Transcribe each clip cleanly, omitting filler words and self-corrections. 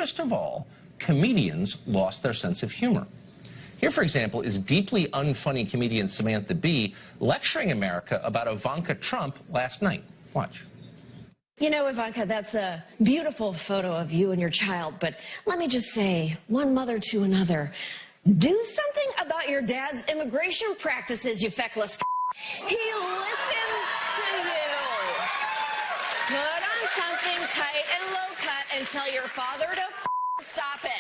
worst of all, comedians lost their sense of humor. Here, for example, is deeply unfunny comedian Samantha lecturing America about Ivanka Trump last night. Watch. You know, Ivanka, that's a beautiful photo of you and your child, but let me just say, one mother to another, do something about your dad's immigration practices, you feckless. He listens to you. Put on something tight and low-cut and tell your father to stop it.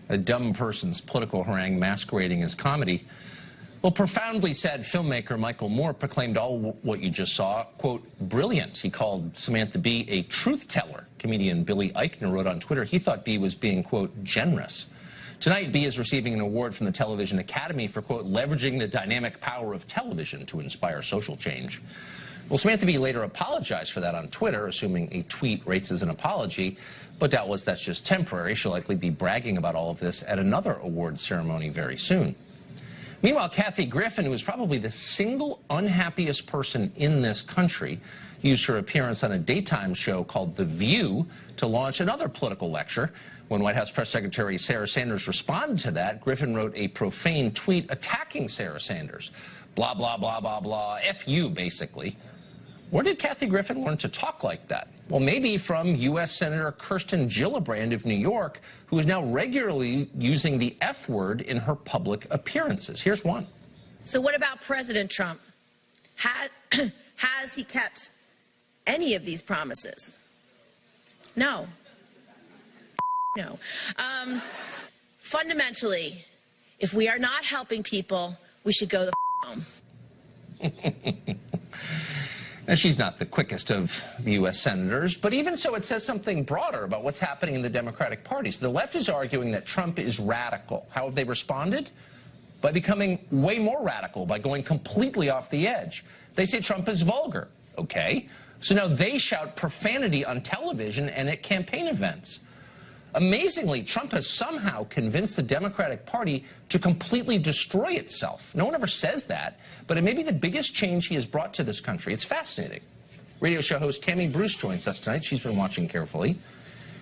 A dumb person's political harangue masquerading as comedy. Well, profoundly sad filmmaker Michael Moore proclaimed all what you just saw, quote, brilliant. He called Samantha a truth teller. Comedian Billy Eichner wrote on Twitter he thought was being, quote, generous. Tonight, is receiving an award from the Television Academy for, quote, leveraging the dynamic power of television to inspire social change. Well, Samantha later apologized for that on Twitter, assuming a tweet rates as an apology, but doubtless that's just temporary. She'll likely be bragging about all of this at another award ceremony very soon. Meanwhile, Kathy Griffin, who is probably the single unhappiest person in this country, used her appearance on a daytime show called The View to launch another political lecture. When White House Press Secretary Sarah Sanders responded to that, Griffin wrote a profane tweet attacking Sarah Sanders. Blah, blah, blah, blah, blah. F you, basically. Where did Kathy Griffin learn to talk like that? Well, maybe from U.S. Senator Kirsten Gillibrand of New York, who is now regularly using the F word in her public appearances. Here's one. So what about President Trump? Has he kept any of these promises? No. No. Fundamentally, if we are not helping people, we should go the home. Now, she's not the quickest of the U.S. senators, but even so, it says something broader about what's happening in the Democratic Party. So the left is arguing that Trump is radical. How have they responded? By becoming way more radical, by going completely off the edge. They say Trump is vulgar. Okay. So now they shout profanity on television and at campaign events. Amazingly, Trump has somehow convinced the Democratic Party to completely destroy itself. No one ever says that, but it may be the biggest change he has brought to this country. It's fascinating. Radio show host Tammy Bruce joins us tonight. She's been watching carefully.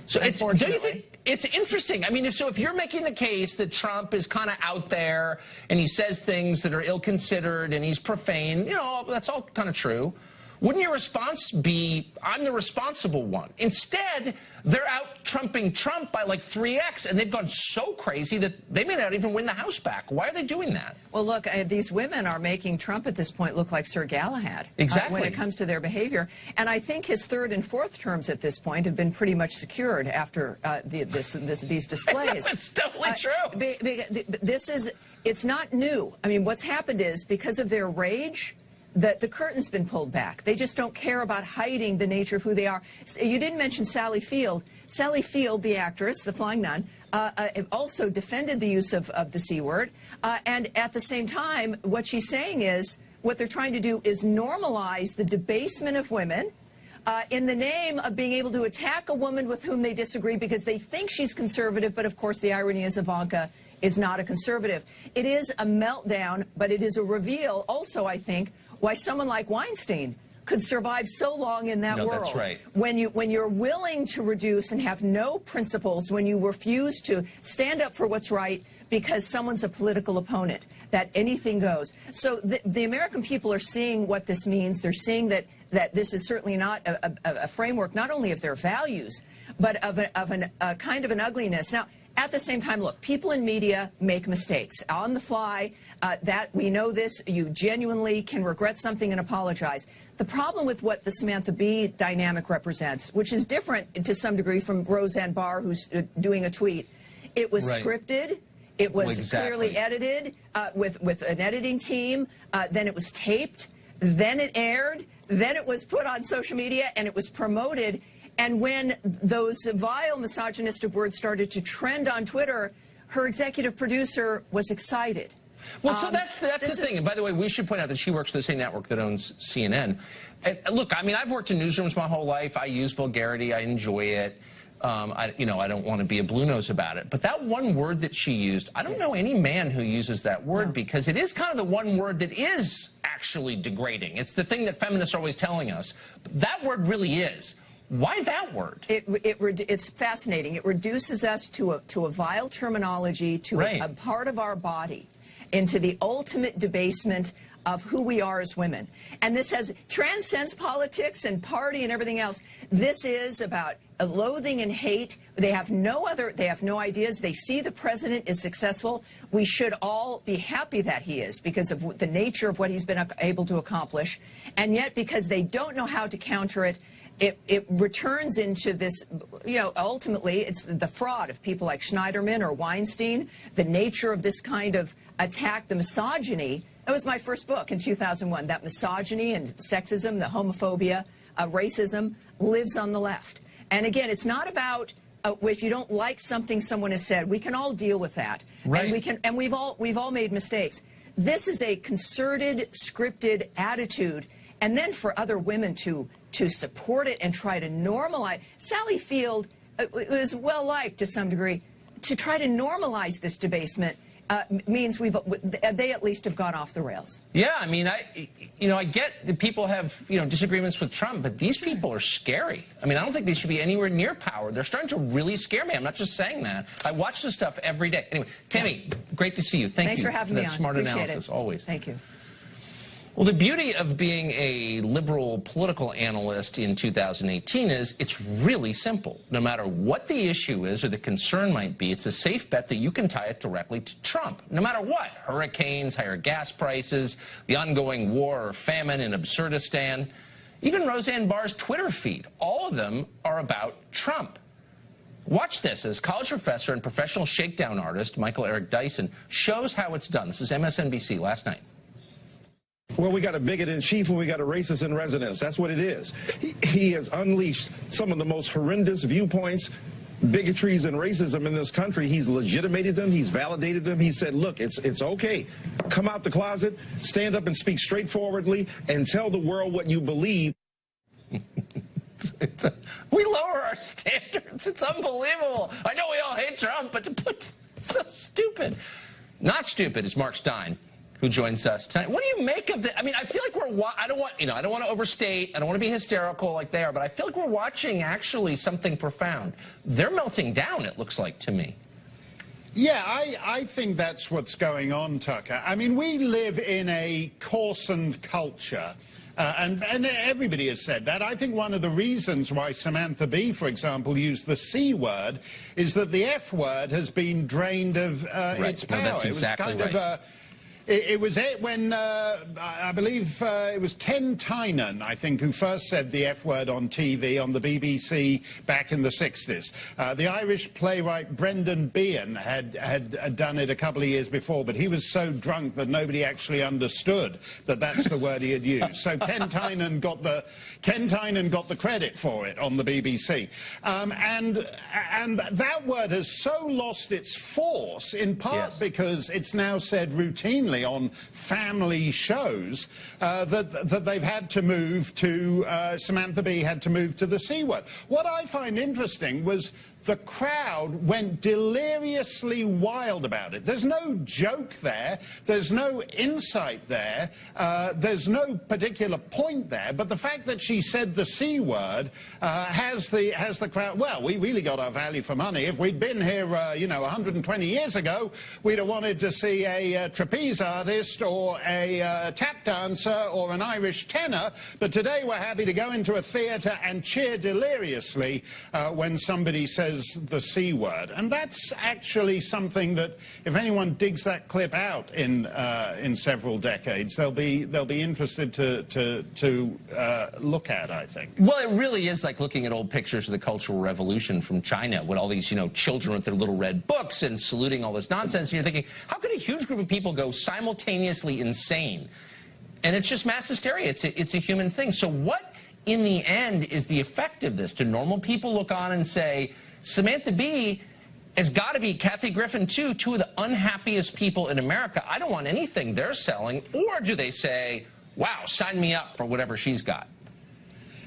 So don't you think it's interesting? I mean, if you're making the case that Trump is kind of out there and he says things that are ill-considered and he's profane, you know, that's all kind of true. Wouldn't your response be, I'm the responsible one? Instead, they're out-trumping Trump by like 3x, and they've gone so crazy that they may not even win the House back. Why are they doing that? Well, look, these women are making Trump at this point look like Sir Galahad. Exactly. When it comes to their behavior. And I think his third and fourth terms at this point have been pretty much secured after these displays. It's totally true. It's not new. I mean, what's happened is, because of their rage, the curtain's been pulled back. They just don't care about hiding the nature of who they are. You didn't mention Sally Field. Sally Field, the actress, the Flying Nun, also defended the use of the C word. And at the same time, what she's saying is, what they're trying to do is normalize the debasement of women in the name of being able to attack a woman with whom they disagree because they think she's conservative. But of course, the irony is Ivanka is not a conservative. It is a meltdown, but it is a reveal also, I think, why someone like Weinstein could survive so long in that world. That's right. When you're willing to reduce and have no principles, when you refuse to stand up for what's right because someone's a political opponent, that anything goes. So the American people are seeing what this means. They're seeing that this is certainly not a framework, not only of their values, but of a kind of an ugliness. Now, at the same time, look, people in media make mistakes on the fly. That we know this. You genuinely can regret something and apologize. The problem with what the Samantha dynamic represents, which is different to some degree from Roseanne Barr, who's doing a tweet, it was scripted. It was clearly edited with an editing team. Then it was taped. Then it aired. Then it was put on social media and it was promoted. And when those vile misogynistic words started to trend on Twitter, her executive producer was excited. Well, so that's the thing. And by the way, we should point out that she works for the same network that owns CNN. And look, I mean, I've worked in newsrooms my whole life. I use vulgarity. I enjoy it. I don't want to be a blue nose about it. But that one word that she used, I don't know any man who uses that word because it is kind of the one word that is actually degrading. It's the thing that feminists are always telling us. But that word really is. Why that word? It's fascinating. It reduces us to a vile terminology, to a part of our body, into the ultimate debasement of who we are as women. And this transcends politics and party and everything else. This is about loathing and hate. They have no ideas. They see the president is successful. We should all be happy that he is because of the nature of what he's been able to accomplish. And yet, because they don't know how to counter it, it returns into this, ultimately it's the fraud of people like Schneiderman or Weinstein, the nature of this kind of attack, the misogyny. That was my first book in 2001. That misogyny and sexism, the homophobia, racism lives on the left. And again, it's not about if you don't like something someone has said. We can all deal with that, right? And we've all made mistakes. This is a concerted, scripted attitude, and then for other women to support it and try to normalize. Sally Field was well liked to some degree. To try to normalize this debasement means they at least have gone off the rails. Yeah, I mean, I get that people have, disagreements with Trump, but these people are scary. I mean, I don't think they should be anywhere near power. They're starting to really scare me. I'm not just saying that. I watch this stuff every day. Anyway, Tammy, great to see you. Thanks for having me on. That smart Appreciate analysis, it. always. Thank you. Well, the beauty of being a liberal political analyst in 2018 is it's really simple. No matter what the issue is or the concern might be, it's a safe bet that you can tie it directly to Trump. No matter what, hurricanes, higher gas prices, the ongoing war or famine in Absurdistan, even Roseanne Barr's Twitter feed, all of them are about Trump. Watch this as college professor and professional shakedown artist Michael Eric Dyson shows how it's done. This is MSNBC last night. Well, we got a bigot in chief and we got a racist in residence. That's what it is. He has unleashed some of the most horrendous viewpoints, bigotries, and racism in this country. He's legitimated them. He's validated them. He said, look, it's okay. Come out the closet, stand up and speak straightforwardly, and tell the world what you believe. We lower our standards. It's unbelievable. I know we all hate Trump, but it's so stupid. Not stupid is Mark Steyn, who joins us tonight. What do you make of this? I mean, I feel like I don't want to overstate. I don't want to be hysterical like they are, but I feel like we're watching actually something profound. They're melting down, it looks like to me. Yeah, I think that's what's going on, Tucker. I mean, we live in a coarsened culture. And everybody has said that. I think one of the reasons why Samantha Bee, for example, used the C word is that the F word has been drained of its power. No, that's exactly right. It was when, I believe, it was Ken Tynan, I think, who first said the F word on TV on the BBC back in the 60s. The Irish playwright Brendan Behan had done it a couple of years before, but he was so drunk that nobody actually understood that that's the word he had used. So Ken Tynan got the credit for it on the BBC. And that word has so lost its force, in part because it's now said routinely on family shows that they've had to move to, Samantha Bee had to move to the C word. What I find interesting was the crowd went deliriously wild about it. There's no joke there. There's no insight there. There's no particular point there. But the fact that she said the C word has the crowd. Well, we really got our value for money. If we'd been here, 120 years ago, we'd have wanted to see a trapeze artist or a tap dancer or an Irish tenor. But today we're happy to go into a theatre and cheer deliriously when somebody says the C word. And that's actually something that, if anyone digs that clip out in several decades, they'll be interested to look at, I think. Well, it really is like looking at old pictures of the Cultural Revolution from China with all these, children with their little red books and saluting all this nonsense. And you're thinking, how could a huge group of people go simultaneously insane? And it's just mass hysteria. It's a human thing. So what, in the end, is the effect of this? Do normal people look on and say, Samantha Bee has got to be, Kathy Griffin too, two of the unhappiest people in America. I don't want anything they're selling. Or do they say, wow, sign me up for whatever she's got?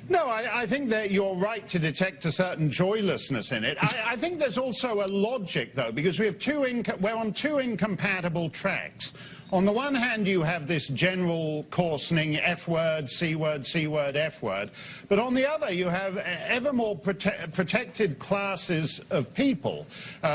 No, I think that you're right to detect a certain joylessness in it. I think there's also a logic, though, because we're on two incompatible tracks. On the one hand, you have this general coarsening F-word, C-word, C-word, F-word. But on the other, you have ever more protected classes of people.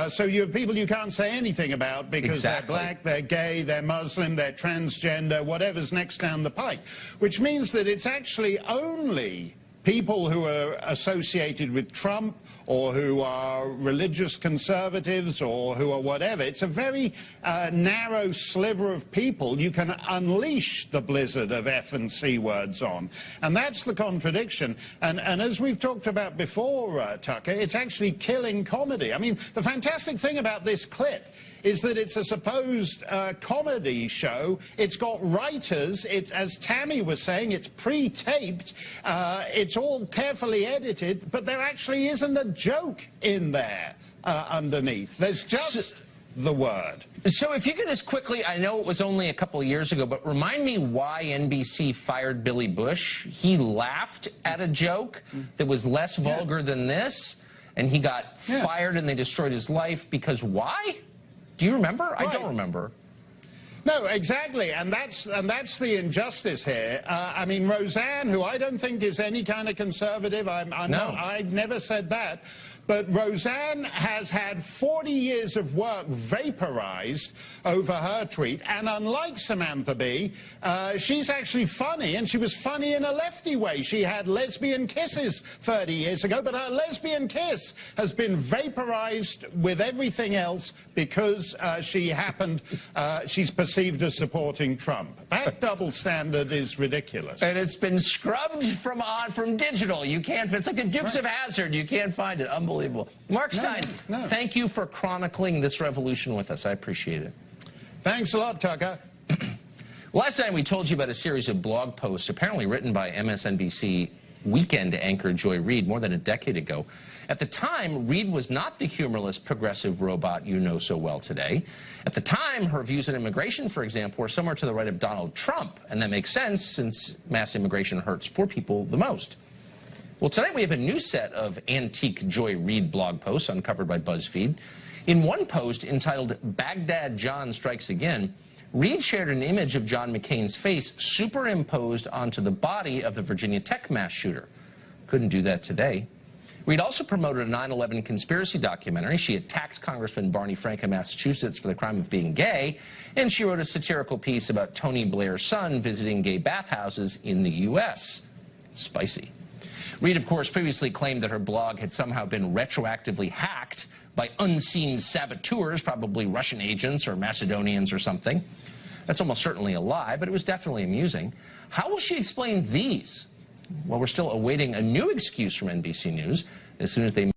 So you have people you can't say anything about because they're black, they're gay, they're Muslim, they're transgender, whatever's next down the pike. Which means that it's actually only people who are associated with Trump or who are religious conservatives or who are whatever. It's a very narrow sliver of people you can unleash the blizzard of F and C words on. And that's the contradiction. And as we've talked about before, Tucker, it's actually killing comedy. I mean, the fantastic thing about this clip is that it's a supposed comedy show. It's got writers. It's, as Tammy was saying, it's pre-taped. It's all carefully edited, but there actually isn't a joke in there underneath. There's just the word. So if you could just quickly, I know it was only a couple of years ago, but remind me why NBC fired Billy Bush. He laughed at a joke that was less vulgar than this, and he got fired and they destroyed his life because why? Do you remember? Right. I don't remember. No, exactly, and that's the injustice here. I mean, Roseanne, who I don't think is any kind of conservative, I never said that, but Roseanne has had 40 years of work vaporized over her tweet, and unlike Samantha Bee, she's actually funny, and she was funny in a lefty way. She had lesbian kisses 30 years ago, but her lesbian kiss has been vaporized with everything else because she's perceived as supporting Trump. That double standard is ridiculous. And it's been scrubbed from digital. You can't, it's like the Dukes of Hazzard. You can't find it. Unbelievable. Mark Steyn, thank you for chronicling this revolution with us. I appreciate it. Thanks a lot, Tucker. Last time we told you about a series of blog posts apparently written by MSNBC weekend anchor Joy Reid more than a decade ago. At the time, Reid was not the humorless progressive robot you know so well today. At the time, her views on immigration, for example, were somewhere to the right of Donald Trump, and that makes sense since mass immigration hurts poor people the most. Well, tonight we have a new set of antique Joy Reid blog posts uncovered by BuzzFeed. In one post entitled Baghdad John Strikes Again, Reid shared an image of John McCain's face superimposed onto the body of the Virginia Tech mass shooter. Couldn't do that today. Reid also promoted a 9/11 conspiracy documentary. She attacked Congressman Barney Frank of Massachusetts for the crime of being gay, and she wrote a satirical piece about Tony Blair's son visiting gay bathhouses in the U.S. Spicy. Reid, of course, previously claimed that her blog had somehow been retroactively hacked by unseen saboteurs, probably Russian agents or Macedonians or something. That's almost certainly a lie, but it was definitely amusing. How will she explain these? Well, we're still awaiting a new excuse from NBC News as soon as they